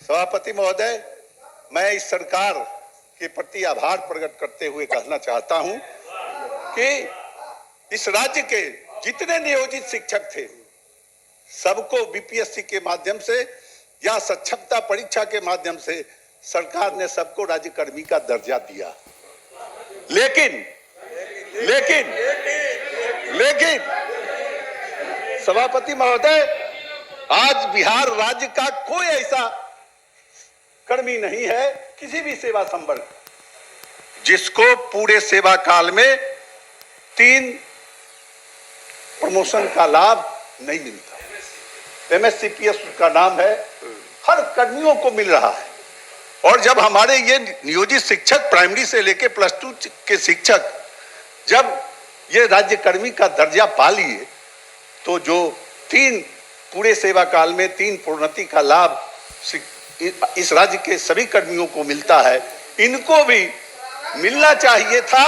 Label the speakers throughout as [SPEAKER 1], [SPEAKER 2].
[SPEAKER 1] सभापति महोदय, मैं इस सरकार के प्रति आभार प्रकट करते हुए कहना चाहता हूं कि इस राज्य के जितने नियोजित शिक्षक थे सबको बीपीएससी के माध्यम से या सक्षमता परीक्षा के माध्यम से सरकार ने सबको राज्यकर्मी का दर्जा दिया। लेकिन सभापति महोदय, आज बिहार राज्य का कोई ऐसा कर्मी नहीं है किसी भी सेवा संवर्ग जिसको पूरे सेवा काल में 3 प्रमोशन का लाभ नहीं मिलता। एमएससीपीएस का नाम है, हर कर्मियों को मिल रहा है। और जब हमारे ये नियोजित शिक्षक प्राइमरी से लेकर +2 के शिक्षक जब ये राज्यकर्मी का दर्जा पा लिए तो जो 3 पूरे सेवा काल में 3 प्रोन्नति का लाभ इस राज्य के सभी कर्मियों को मिलता है, इनको भी मिलना चाहिए था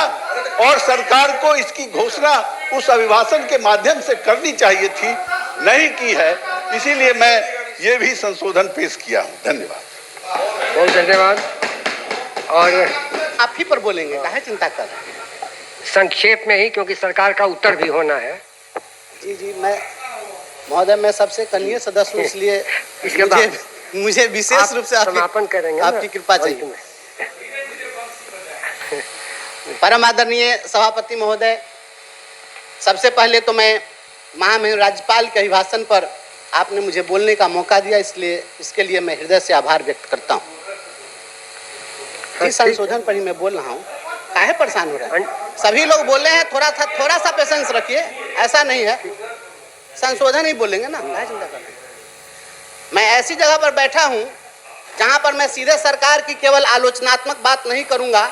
[SPEAKER 1] और सरकार को इसकी घोषणा उस अभिभाषण के माध्यम से करनी चाहिए थी, नहीं की है। इसीलिए मैं ये भी संशोधन पेश किया हूं। धन्यवाद।
[SPEAKER 2] बहुत धन्यवाद। और
[SPEAKER 3] आप ही पर बोलेंगे, काहे चिंता कर रहे हैं?
[SPEAKER 2] संक्षेप में ही, क्योंकि सरकार का उत्तर भी होना है।
[SPEAKER 3] जी, मैं महोदय, मैं सबसे कनीय सदस्य हूँ, इसलिए मुझे विशेष रूप से
[SPEAKER 2] समापन करेंगे,
[SPEAKER 3] आपकी कृपा चाहिए। परम आदरणीय सभापति महोदय, सबसे पहले तो मैं महामहिम राज्यपाल के अभिभाषण पर आपने मुझे बोलने का मौका दिया, इसलिए इसके लिए मैं हृदय से आभार व्यक्त करता हूँ। इस संशोधन पर ही मैं बोल रहा हूँ, काहे परेशान हो रहे हैं? सभी लोग बोल रहे हैं, थोड़ा सा पेशेंस रखिए, ऐसा नहीं है, संशोधन ही बोलेंगे ना, काहे चिंता कर रहे हैं? मैं ऐसी जगह पर बैठा हूँ जहाँ पर मैं सीधे सरकार की केवल आलोचनात्मक बात नहीं करूँगा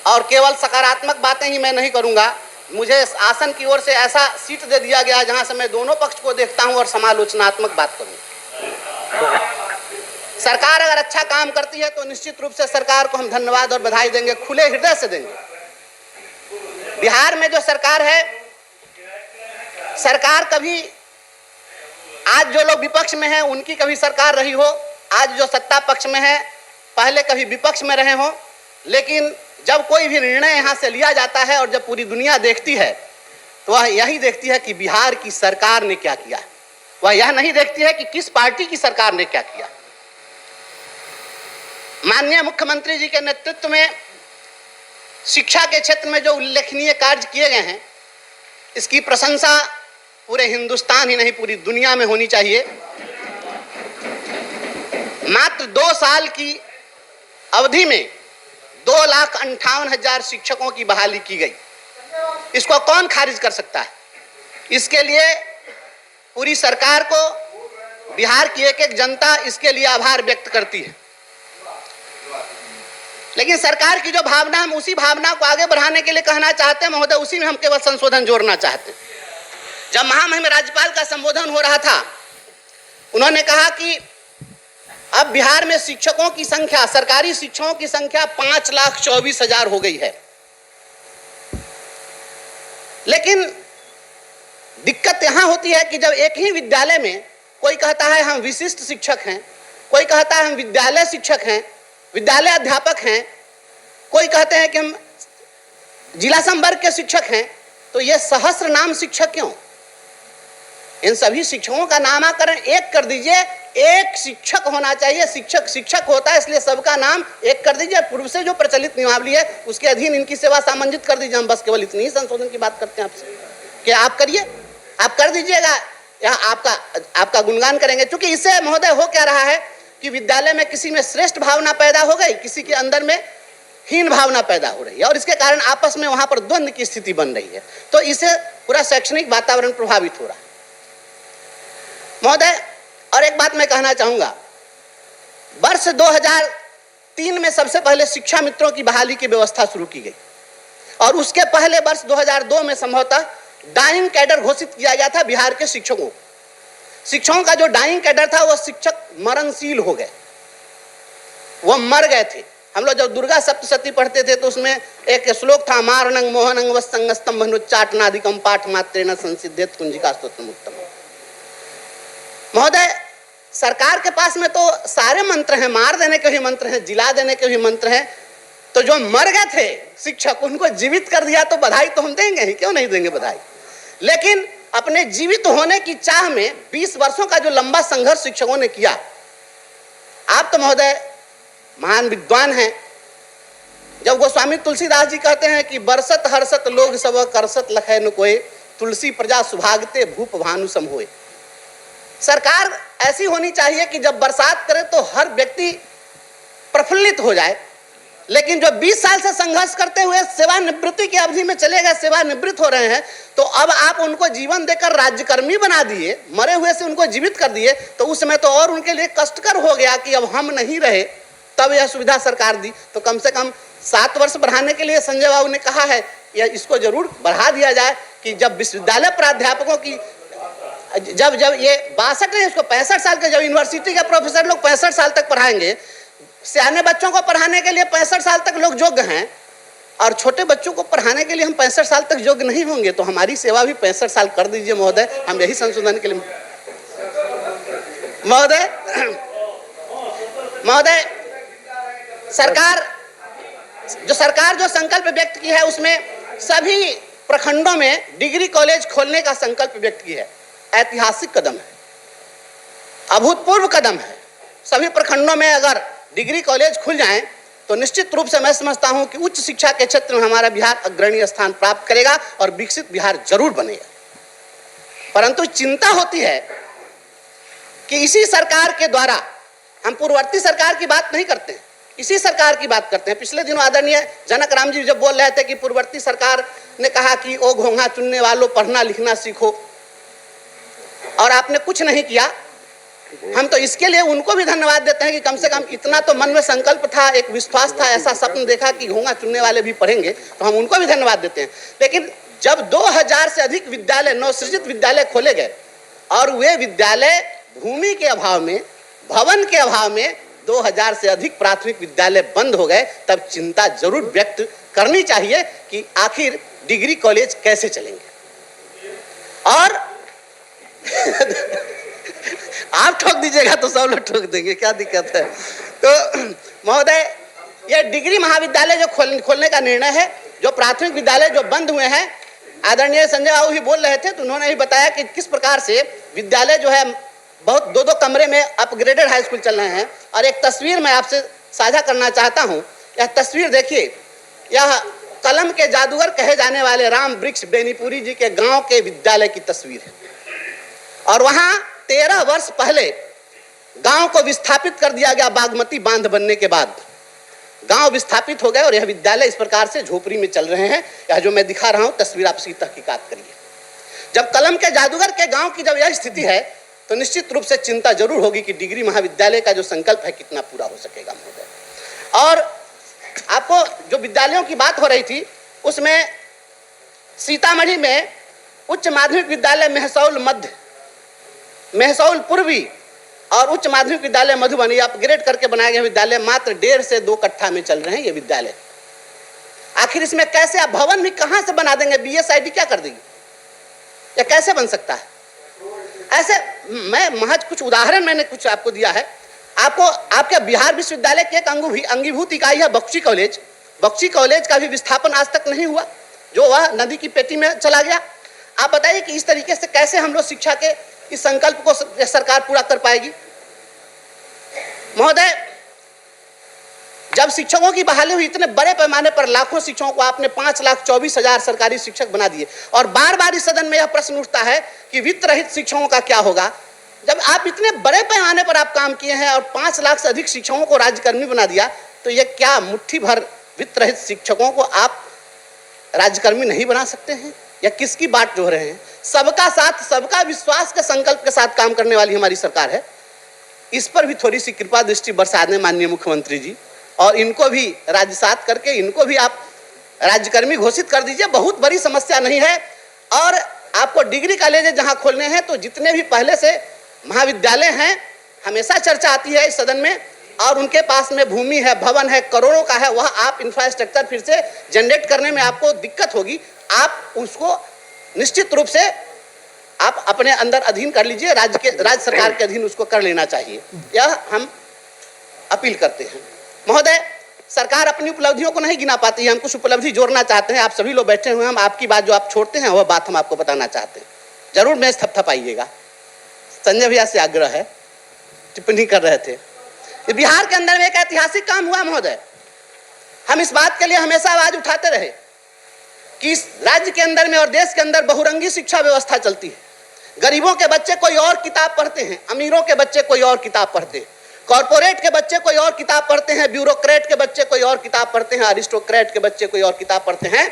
[SPEAKER 3] और केवल सकारात्मक बातें ही मैं नहीं करूँगा। मुझे आसन की ओर से ऐसा सीट दे दिया गया जहाँ से मैं दोनों पक्ष को देखता हूँ और समालोचनात्मक बात करूँगा। सरकार अगर अच्छा काम करती है तो निश्चित रूप से सरकार को हम धन्यवाद और बधाई देंगे, खुले हृदय से देंगे। बिहार में जो सरकार है, सरकार कभी, आज जो लोग विपक्ष में हैं उनकी कभी सरकार रही हो, आज जो सत्ता पक्ष में है पहले कभी विपक्ष में रहे हो, लेकिन जब कोई भी निर्णय यहाँ से लिया जाता है और जब पूरी दुनिया देखती है तो वह यही देखती है कि बिहार की सरकार ने क्या किया। वह यह नहीं देखती है कि किस पार्टी की सरकार ने क्या किया। माननीय मुख्यमंत्री जी के नेतृत्व में शिक्षा के क्षेत्र में जो उल्लेखनीय कार्य किए गए हैं, इसकी प्रशंसा पूरे हिंदुस्तान ही नहीं पूरी दुनिया में होनी चाहिए। मात्र 2 साल की अवधि में 2,58,000 शिक्षकों की बहाली की गई। इसको कौन खारिज कर सकता है? इसके लिए पूरी सरकार को, बिहार की एक जनता इसके लिए आभार व्यक्त करती है। लेकिन सरकार की जो भावना, हम उसी भावना को आगे बढ़ाने के लिए कहना चाहते हैं महोदय, उसी में हम केवल संशोधन जोड़ना चाहते हैं। जब महामहिम राज्यपाल का संबोधन हो रहा था, उन्होंने कहा कि अब बिहार में शिक्षकों की संख्या, सरकारी शिक्षकों की संख्या 5,24,000 हो गई है। लेकिन दिक्कत यहां होती है कि जब एक ही विद्यालय में कोई कहता है हम विशिष्ट शिक्षक हैं, कोई कहता है हम विद्यालय शिक्षक हैं, विद्यालय अध्यापक हैं, कोई कहते हैं कि हम जिला संवर्ग के शिक्षक हैं, तो ये सहस्त्र नाम शिक्षक क्यों? इन सभी शिक्षकों का नामाकरण एक कर दीजिए। एक शिक्षक होना चाहिए, शिक्षक होता है, इसलिए सबका नाम एक कर दीजिए। पूर्व से जो प्रचलित नियमावली है उसके अधीन इनकी सेवा सामंजित कर दीजिए। हम बस केवल इतनी ही संशोधन की बात करते हैं आपसे कि आप करिए, आप कर दीजिएगा, यहाँ आपका गुणगान करेंगे। क्योंकि इससे महोदय हो क्या रहा है कि विद्यालय में किसी में श्रेष्ठ भावना पैदा हो गई, किसी के अंदर में हीन भावना पैदा हो रही है और इसके कारण आपस में वहां पर द्वंद्व की स्थिति बन रही है। तो इससे पूरा शैक्षणिक वातावरण प्रभावित हो रहा है महोदय। और एक बात मैं कहना चाहूंगा, वर्ष 2003 में सबसे पहले शिक्षा मित्रों की बहाली की व्यवस्था शुरू की गई और उसके पहले वर्ष 2002 में संभवतः डाइंग कैडर घोषित किया गया था बिहार के शिक्षकों। शिक्षकों का जो डाइंग कैडर था वो शिक्षक मरणशील हो गए, वो मर गए थे। हम लोग जब दुर्गा सप्तशती पढ़ते थे तो उसमें एक श्लोक था, मारणंग मोहनंग वस्तंगस्तम भनुच्चाटनादिकम पाठ मात्रेण संसिद्धेत कुंजिका स्तोत्रम उत्तम। महोदय, सरकार के पास में तो सारे मंत्र हैं, मार देने के भी मंत्र हैं, जिला देने के भी मंत्र हैं। तो जो मर गए थे शिक्षक, उनको जीवित कर दिया तो बधाई तो हम देंगे ही, क्यों नहीं देंगे बधाई। लेकिन अपने जीवित होने की चाह में 20 वर्षों का जो लंबा संघर्ष शिक्षकों ने किया, आप तो महोदय महान विद्वान हैं। जब गोस्वामी तुलसीदास जी कहते हैं कि बरसत हर्षत लोग सब करसत लखै न कोय, तुलसी प्रजा सुभागते भूप भानु सम होय। सरकार ऐसी होनी चाहिए कि जब बरसात करे तो हर व्यक्ति प्रफुल्लित हो जाए। लेकिन जो 20 साल से संघर्ष करते हुए सेवानिवृत्ति की अवधि में चले गए, सेवानिवृत्त हो रहे हैं, तो अब आप उनको जीवन देकर राज्यकर्मी बना दिए, मरे हुए से उनको जीवित कर दिए, तो उस समय तो और उनके लिए कष्टकर हो गया कि अब हम नहीं रहे, तब यह सुविधा सरकार दी। तो कम से कम 7 वर्ष बढ़ाने के लिए संजय बाबू ने कहा है, या इसको जरूर बढ़ा दिया जाए कि जब विश्वविद्यालय प्राध्यापकों की जब ये 62 नहीं, इसको 65 साल के, जब यूनिवर्सिटी के प्रोफेसर लोग 65 साल तक पढ़ाएंगे, सियाने बच्चों को पढ़ाने के लिए 65 साल तक लोग योग्य हैं, और छोटे बच्चों को पढ़ाने के लिए हम 65 साल तक योग्य नहीं होंगे, तो हमारी सेवा भी 65 साल कर दीजिए महोदय। हम यही संशोधन के लिए महोदय सरकार जो संकल्प व्यक्त की है, उसमें सभी प्रखंडों में डिग्री कॉलेज खोलने का संकल्प व्यक्त की है। ऐतिहासिक कदम है, अभूतपूर्व कदम है। सभी प्रखंडों में अगर डिग्री कॉलेज खुल जाएं तो निश्चित रूप से मैं समझता हूं कि उच्च शिक्षा के क्षेत्र में हमारा बिहार अग्रणी स्थान प्राप्त करेगा और विकसित बिहार जरूर बनेगा। परंतु चिंता होती है कि इसी सरकार के द्वारा, हम पूर्ववर्ती सरकार की बात नहीं करते, इसी सरकार की बात करते हैं। पिछले दिनों आदरणीय जनक राम जी जब बोल रहे थे कि पूर्ववर्ती सरकार ने कहा कि ओ घोंघा चुनने वालों पढ़ना लिखना सीखो, और आपने कुछ नहीं किया, हम तो इसके लिए उनको भी धन्यवाद देते हैं कि कम से कम इतना तो मन में संकल्प था, एक विश्वास था, ऐसा स्वप्न देखा कि घोंघा चुनने वाले भी पढ़ेंगे, तो हम उनको भी धन्यवाद देते हैं। लेकिन जब 2000 से अधिक विद्यालय, नवसृजित विद्यालय खोले गए और वे विद्यालय भूमि के अभाव में, भवन के अभाव में 2000 से अधिक प्राथमिक विद्यालय बंद हो गए, तब चिंता जरूर व्यक्त करनी चाहिए कि आखिर डिग्री कॉलेज कैसे चलेंगे। और आप ठोक दीजिएगा तो सब लोग ठोक देंगे, क्या दिक्कत है। तो महोदय, ये डिग्री महाविद्यालय जो खोलने का निर्णय है, जो प्राथमिक विद्यालय जो बंद हुए हैं, आदरणीय संजय बाबू भी बोल रहे थे, तो उन्होंने भी बताया कि किस प्रकार से विद्यालय जो है बहुत 2-2 कमरे में अपग्रेडेड हाई स्कूल चल रहे हैं। और एक तस्वीर मैं आपसे साझा करना चाहता हूं। यह तस्वीर देखिए, यह कलम के जादूगर कहे जाने वाले राम वृक्ष बेनीपुरी जी के गांव के विद्यालय की तस्वीर है। और वहां 13 वर्ष पहले गांव को विस्थापित कर दिया गया। बागमती बांध बनने के बाद गांव विस्थापित हो गए और यह विद्यालय इस प्रकार से झोपड़ी में चल रहे हैं। यह जो मैं दिखा रहा हूं तस्वीर, आप इसकी तहकीकात करिए। जब कलम के जादूगर के गांव की जब यह स्थिति है, तो निश्चित रूप से चिंता जरूर होगी कि डिग्री महाविद्यालय का जो संकल्प है कितना पूरा हो सकेगा महोदय। और आपको जो विद्यालयों की बात हो रही थी, उसमें सीतामढ़ी में उच्च माध्यमिक विद्यालय मेहसौल मध्य, मेहसौल पूर्वी और उच्च माध्यमिक विद्यालय मधुबनी अपग्रेड करके बनाए गए विद्यालय मात्र 1.5 से 2 कट्ठा में चल रहे हैं ये विद्यालय। आखिर इसमें कैसे आप भवन भी कहां से बना देंगे? बीएसआईडी क्या कर देगी? या कैसे बन सकता है ऐसे? मैं महज कुछ उदाहरण मैंने कुछ आपको दिया है। आपको आपके बिहार विश्वविद्यालय की एक अंगीभूत इकाई है बख्शी कॉलेज। बख्शी कॉलेज का भी विस्थापन आज तक नहीं हुआ, जो वह नदी की पेटी में चला गया। आप बताइए कि इस तरीके से कैसे हम लोग शिक्षा के इस संकल्प को सरकार पूरा कर पाएगी? महोदय, जब शिक्षकों की बहाली हुई, इतने बड़े पैमाने पर लाखों शिक्षकों को आपने 5,24,000 सरकारी शिक्षक बना दिए, और बार बार इस सदन में यह प्रश्न उठता है कि वित्त रहित शिक्षकों का क्या होगा। जब आप इतने बड़े पैमाने पर आप काम किए हैं और 5 लाख से अधिक शिक्षकों को राज्यकर्मी बना दिया, तो यह क्या मुट्ठी भर वित्त रहित शिक्षकों को आप राज्यकर्मी नहीं बना सकते हैं? या किसकी बात जोह रहे हैं? सबका साथ सबका विश्वास के संकल्प के साथ काम करने वाली हमारी सरकार है। इस पर भी थोड़ी सी कृपा दृष्टि बरसा दें माननीय मुख्यमंत्री जी, और इनको भी राज्यसात करके इनको भी आप राज्यकर्मी घोषित कर दीजिए। बहुत बड़ी समस्या नहीं है। और आपको डिग्री कॉलेज जहां खोलने हैं, तो जितने भी पहले से महाविद्यालय हैं, हमेशा चर्चा आती है इस सदन में, और उनके पास में भूमि है, भवन है, करोड़ों का है, वह आप इंफ्रास्ट्रक्चर फिर से जनरेट करने में आपको दिक्कत होगी। आप उसको निश्चित रूप से आप अपने अंदर अधीन कर लीजिए, राज्य सरकार के अधीन उसको कर लेना चाहिए, यह हम अपील करते हैं। महोदय, सरकार अपनी उपलब्धियों को नहीं गिना पाती है, हम कुछ उपलब्धि जोड़ना चाहते हैं। आप सभी लोग बैठे हुए हैं, हम आपकी बात जो आप छोड़ते हैं वह बात हम आपको बताना चाहते हैं। जरूर मैं थपथपाइएगा। संजय भैया से आग्रह है, टिप्पणी कर रहे थे। ये बिहार के अंदर में एक ऐतिहासिक काम हुआ महोदय। हम इस बात के लिए हमेशा आवाज उठाते रहे कि इस राज्य के अंदर में और देश के अंदर बहुरंगी शिक्षा व्यवस्था चलती है। गरीबों के बच्चे कोई और किताब पढ़ते हैं, अमीरों के बच्चे कोई और किताब पढ़ते हैं, कॉर्पोरेट के बच्चे कोई और किताब पढ़ते हैं, ब्यूरोक्रेट के बच्चे कोई और किताब पढ़ते हैं, अरिस्टोक्रेट के बच्चे कोई और किताब पढ़ते हैं।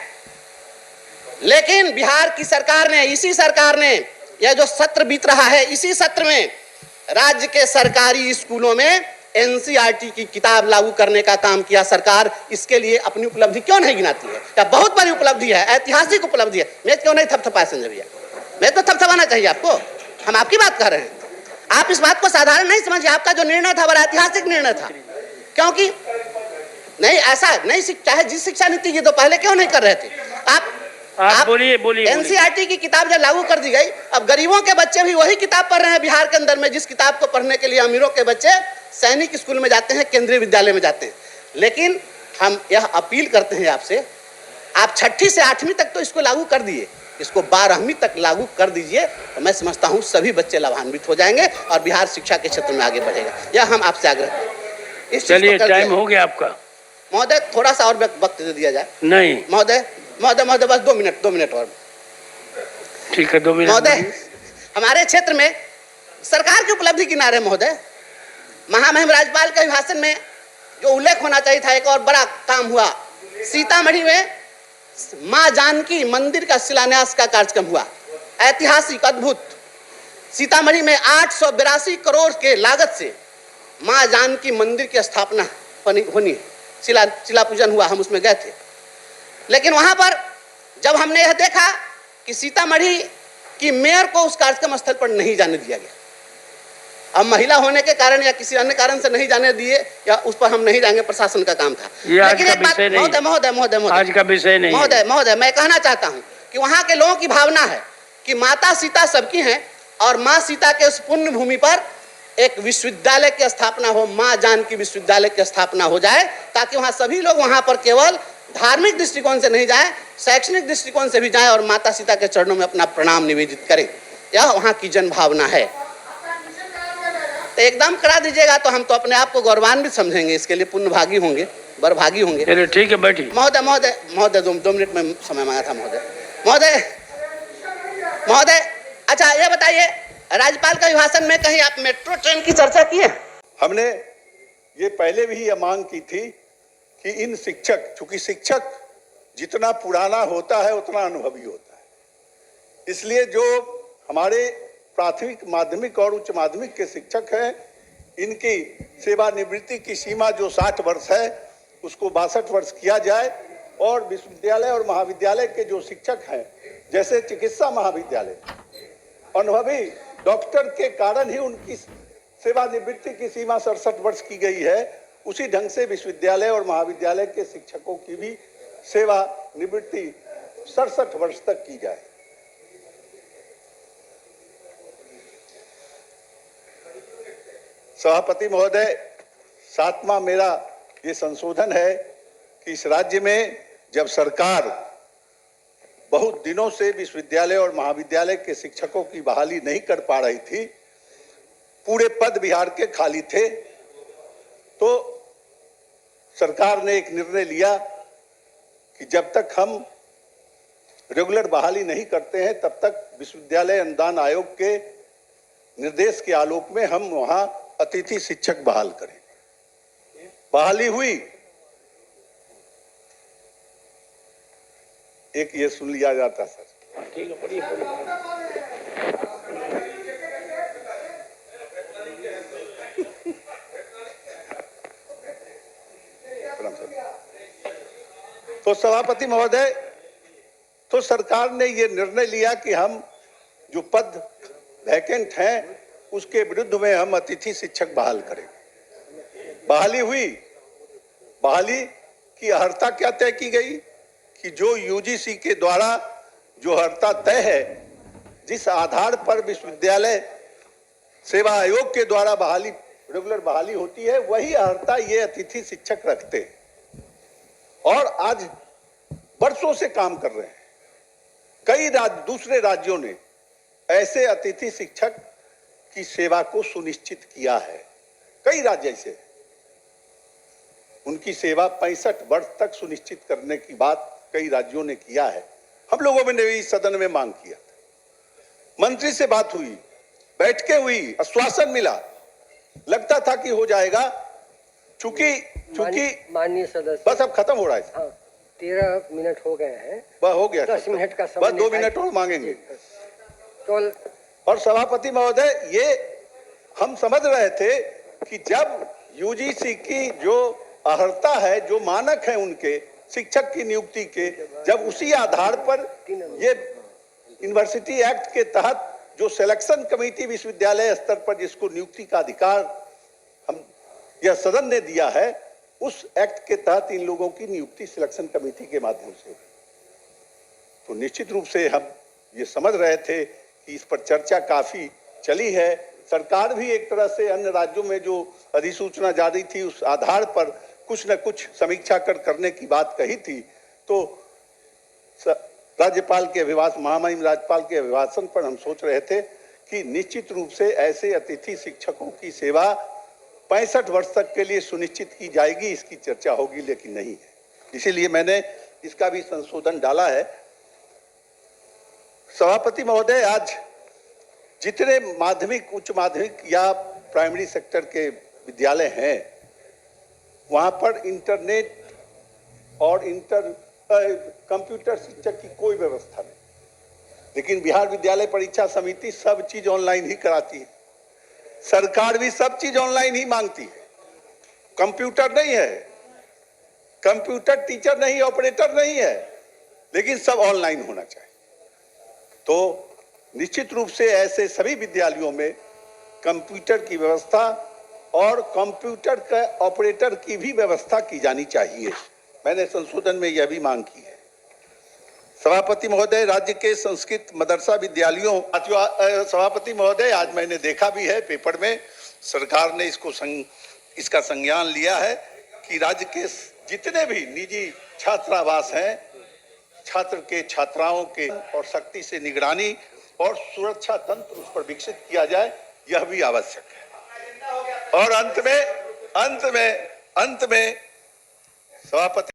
[SPEAKER 3] लेकिन बिहार की सरकार ने, इसी सरकार ने, यह जो सत्र बीत रहा है, इसी सत्र में राज्य के सरकारी स्कूलों में एनसीईआरटी की किताब लागू करने का काम किया। सरकार इसके लिए अपनी उपलब्धि क्यों नहीं गिनाती है? क्या बहुत बड़ी उपलब्धि है, ऐतिहासिक उपलब्धि है। मैं क्यों नहीं थपथपाया संजय भैया? मैं तो थपथपाना चाहिए आपको। हम आपकी बात कर रहे हैं, आप इस बात को साधारण नहीं समझिए। आपका जो निर्णय था बड़ा ऐतिहासिक निर्णय था, क्योंकि नहीं ऐसा नहीं, चाहे जिस शिक्षा नीति की तो पहले क्यों नहीं कर रहे थे आप
[SPEAKER 4] बोलिए।
[SPEAKER 3] एनसीईआरटी की किताब जब लागू कर दी गई, अब गरीबों के बच्चे भी वही किताब पढ़ रहे हैं बिहार के अंदर में, जिस किताब को पढ़ने के लिए अमीरों के बच्चे सैनिक स्कूल में जाते हैं, केंद्रीय विद्यालय में जाते हैं। लेकिन हम यह अपील करते हैं आपसे, आप 6ठी से 8वीं तक तो इसको लागू कर दिए, इसको 12वीं तक लागू कर दीजिए, तो मैं समझता हूं सभी बच्चे लाभान्वित हो जाएंगे और बिहार शिक्षा के क्षेत्र में आगे बढ़ेगा। यह हम आपसे आग्रह करें।
[SPEAKER 4] चलिए, टाइम हो गया आपका
[SPEAKER 3] महोदय, थोड़ा सा और वक्त दे दिया जाए।
[SPEAKER 4] नहीं
[SPEAKER 3] महोदय बस 2 मिनट और।
[SPEAKER 4] ठीक है, 2 मिनट।
[SPEAKER 3] महोदय, हमारे क्षेत्र में सरकार की उपलब्धि किनारे महोदय, महामहिम राज्यपाल के भाषण में जो उल्लेख होना चाहिए था, एक और बड़ा काम हुआ। सीतामढ़ी में मां जानकी मंदिर का शिलान्यास का कार्यक्रम हुआ, ऐतिहासिक, अद्भुत। सीतामढ़ी में 882 करोड़ के लागत से मां जानकी मंदिर की स्थापना होनी, शिला पूजन हुआ, हम उसमें गए थे। लेकिन वहां पर जब हमने यह देखा कि सीतामढ़ी की मेयर को उस कार्यक्रम स्थल पर नहीं जाने दिया गया, अब महिला होने के कारण या किसी अन्य कारण से नहीं जाने दिए, या उस पर हम नहीं जाएंगे, प्रशासन का काम था। लेकिन एक बात महोदय,
[SPEAKER 4] आज का विषय नहीं,
[SPEAKER 3] महोदय, मैं कहना चाहता हूं कि वहां के लोगों की भावना है कि माता सीता सबकी हैं, और मां सीता के उस पुण्य भूमि पर एक विश्वविद्यालय की स्थापना हो, मां जानकी विश्वविद्यालय की स्थापना हो जाए, ताकि वहां सभी लोग वहां पर केवल धार्मिक दृष्टिकोण से नहीं जाए, शैक्षणिक दृष्टिकोण से भी जाए और माता सीता के चरणों में अपना प्रणाम निवेदित करें। यह वहां की जन भावना है। तो एकदम करा दीजिएगा तो हम तो अपने आप को गौरवान्वित समझेंगे, इसके लिए पुण्यभागी होंगे, बरभागी होंगे।
[SPEAKER 4] चलिए, ठीक है, बैठिए।
[SPEAKER 3] महोदय 2 मिनट में समय मांगा था महोदय। अच्छा, ये बताइए, राज्यपाल का भाषण में कहीं आप मेट्रो ट्रेन की चर्चा की है?
[SPEAKER 1] हमने ये पहले भी यह मांग की थी कि इन शिक्षक, चूंकि शिक्षक जितना पुराना होता है उतना अनुभवी होता है, इसलिए जो हमारे प्राथमिक, माध्यमिक और उच्च माध्यमिक के शिक्षक हैं, इनकी सेवानिवृत्ति की सीमा जो 60 वर्ष है उसको 62 वर्ष किया जाए, और विश्वविद्यालय और महाविद्यालय के जो शिक्षक हैं, जैसे चिकित्सा महाविद्यालय, अनुभवी डॉक्टर के कारण ही उनकी सेवानिवृत्ति की सीमा 67 वर्ष की गई है, उसी ढंग से विश्वविद्यालय और महाविद्यालय के शिक्षकों की भी सेवानिवृत्ति 67 वर्ष तक की जाए। सभापति महोदय, 7वां मेरा ये संशोधन है कि इस राज्य में जब सरकार बहुत दिनों से विश्वविद्यालय और महाविद्यालय के शिक्षकों की बहाली नहीं कर पा रही थी, पूरे पद बिहार के खाली थे, तो सरकार ने एक निर्णय लिया कि जब तक हम रेगुलर बहाली नहीं करते हैं तब तक विश्वविद्यालय अनुदान आयोग के निर्देश के आलोक में हम वहां अतिथि शिक्षक बहाल करें। बहाली हुई, एक ये सुन लिया जाता सर।
[SPEAKER 4] ठीक है, बढ़िया।
[SPEAKER 1] तो सभापति महोदय, तो सरकार ने ये निर्णय लिया कि हम जो पद वैकेंट हैं उसके विरुद्ध में हम अतिथि शिक्षक बहाल करें। बहाली हुई, बहाली की अर्हता क्या तय की गई कि जो यूजीसी के द्वारा जो अर्हता तय है, जिस आधार पर विश्वविद्यालय सेवा आयोग के द्वारा बहाली, रेगुलर बहाली होती है, वही अर्हता ये अतिथि शिक्षक रखते हैं और आज वर्षों से काम कर रहे हैं। कई दूसरे राज्यों ने ऐसे अतिथि शिक्षक की सेवा को सुनिश्चित किया है। कई राज्य ऐसे, उनकी सेवा 65 वर्ष तक सुनिश्चित करने की बात कई राज्यों ने किया है। हम लोगों ने भी सदन में मांग किया था, मंत्री से बात हुई, बैठकें हुई, आश्वासन मिला, लगता था कि हो जाएगा। चूंकि
[SPEAKER 2] माननीय सदस्य,
[SPEAKER 1] बस अब खत्म हो रहा है।
[SPEAKER 2] हाँ, 13 मिनट हो गए हैं।
[SPEAKER 1] बस हो गया,
[SPEAKER 2] 10 मिनट का समय,
[SPEAKER 1] बस 2 मिनट और मांगेंगे।
[SPEAKER 2] तो
[SPEAKER 1] और सभापति महोदय, ये हम समझ रहे थे कि जब यूजीसी की जो अर्हता है, जो मानक है उनके शिक्षक की नियुक्ति के, जब उसी आधार पर ये यूनिवर्सिटी एक्ट के तहत जो सिलेक्शन कमेटी विश्वविद्यालय स्तर पर जिसको नियुक्ति का अधिकार हम यह सदन ने दिया है, उस एक्ट के तहत इन लोगों की नियुक्ति सिलेक्शन कमेटी के माध्यम से, तो निश्चित रूप से हम ये समझ रहे थे कि इस पर चर्चा काफी चली है। सरकार भी एक तरह से अन्य राज्यों में जो अधिसूचना जारी थी उस आधार पर कुछ न कुछ समीक्षा करने की बात कही थी। तो राज्यपाल के अभिभाषण, महामहिम राज्यपाल के अभिभाषण पर हम सोच रहे थे कि निश्चित रूप से ऐसे अतिथि शिक्षकों की सेवा 65 वर्ष तक के लिए सुनिश्चित की जाएगी, इसकी चर्चा होगी, लेकिन नहीं है। इसीलिए मैंने इसका भी संशोधन डाला है। सभापति महोदय, आज जितने माध्यमिक, उच्च माध्यमिक या प्राइमरी सेक्टर के विद्यालय हैं, वहां पर इंटरनेट और कंप्यूटर शिक्षक की कोई व्यवस्था नहीं, लेकिन बिहार विद्यालय परीक्षा समिति सब चीज ऑनलाइन ही कराती है। सरकार भी सब चीज ऑनलाइन ही मांगती है। कंप्यूटर नहीं है, कंप्यूटर टीचर नहीं, ऑपरेटर नहीं है, लेकिन सब ऑनलाइन होना चाहिए। तो निश्चित रूप से ऐसे सभी विद्यालयों में कंप्यूटर की व्यवस्था और कंप्यूटर का ऑपरेटर की भी व्यवस्था की जानी चाहिए। मैंने संशोधन में यह भी मांग की है। सभापति महोदय, राज्य के संस्कृत मदरसा विद्यालयों, सभापति महोदय, आज मैंने देखा भी है पेपर में, सरकार ने इसका संज्ञान लिया है कि राज्य के जितने भी निजी छात्रावास हैं, छात्र के, छात्राओं के और सख्ती से निगरानी और सुरक्षा तंत्र उस पर विकसित किया जाए, यह भी आवश्यक है। और अंत में सभापति